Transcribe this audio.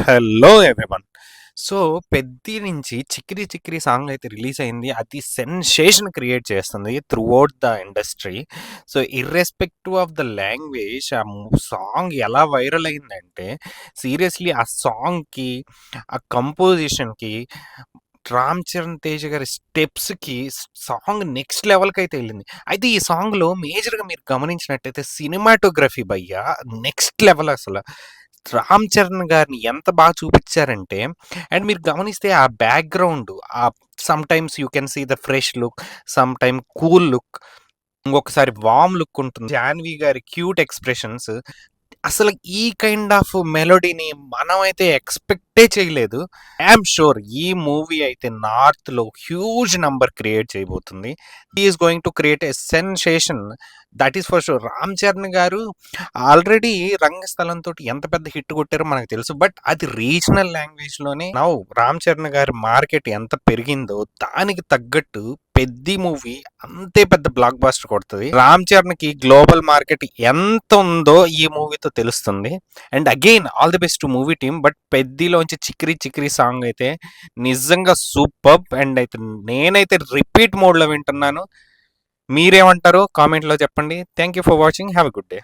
Hello everyone. So, 'Peddi' నుంచి 'చిక్కిరి Chikkiri' song అయితే release అయింది. అది సెన్సేషన్ క్రియేట్ చేస్తుంది throughout the industry. So, irrespective of the language song ఎలా వైరల్ అయిందంటే, సీరియస్లీ ఆ సాంగ్‌కి, ఆ కంపోజిషన్‌కి, రామ్ చరణ్ తేజ్ గారి స్టెప్స్‌కి సాంగ్ నెక్స్ట్ లెవెల్‌కైతే ఎళ్ళింది. అయితే ఈ సాంగ్‌లో మేజర్‌గా మీరు గమనించినట్టయితే సినిమాటోగ్రఫీ భయ్యా నెక్స్ట్ లెవెల్ అసల. రామ్ చరణ్ గారిని ఎంత బాగా చూపిచ్చారంటే, అండ్ మీరు గమనిస్తే ఆ background sometimes you can see the fresh look, sometime cool look, ఇంకొకసారి వార్మ్ లుక్ ఉంటుంది. జాన్వి గారి క్యూట్ ఎక్స్‌ప్రెషన్స్, అసలు ఈ కైండ్ ఆఫ్ మెలోడీని మనమైతే ఎక్స్‌పెక్టే చేయలేదు. ఐయామ్ ష్యూర్ ఈ మూవీ అయితే నార్త్‌లో హ్యూజ్ నంబర్ క్రియేట్ చేయబోతుంది. He is going to create a sensation. That is for sure. Ram Charan గారు ఆల్రెడీ 'రంగస్థలం' తోటి ఎంత పెద్ద హిట్ కొట్టారో మనకు తెలుసు. బట్ అది రీజనల్ లాంగ్వేజ్‌లోనే నౌ రామ్ చరణ్ గారి మార్కెట్ ఎంత పెరిగిందో దానికి తగ్గట్టు 'పెద్ది' మూవీ అంతే పెద్ద బ్లాక్ బస్టర్ కొడతది. రామ్ చరణ్‌కి గ్లోబల్ మార్కెట్ ఎంత ఉందో ఈ మూవీతో తెలుస్తుంది. And again all the best to movie team. But 'పెద్దిలోంచి' 'చిక్కిరి చిక్కిరి' సాంగ్ అయితే నిజంగా సూపర్బ్. అండ్ అయితే నేనైతే రిపీట్ మోడ్‌లో వింటున్నాను. మీరేమంటారో కామెంట్‌లో చెప్పండి. Thank you for watching. Have a good day.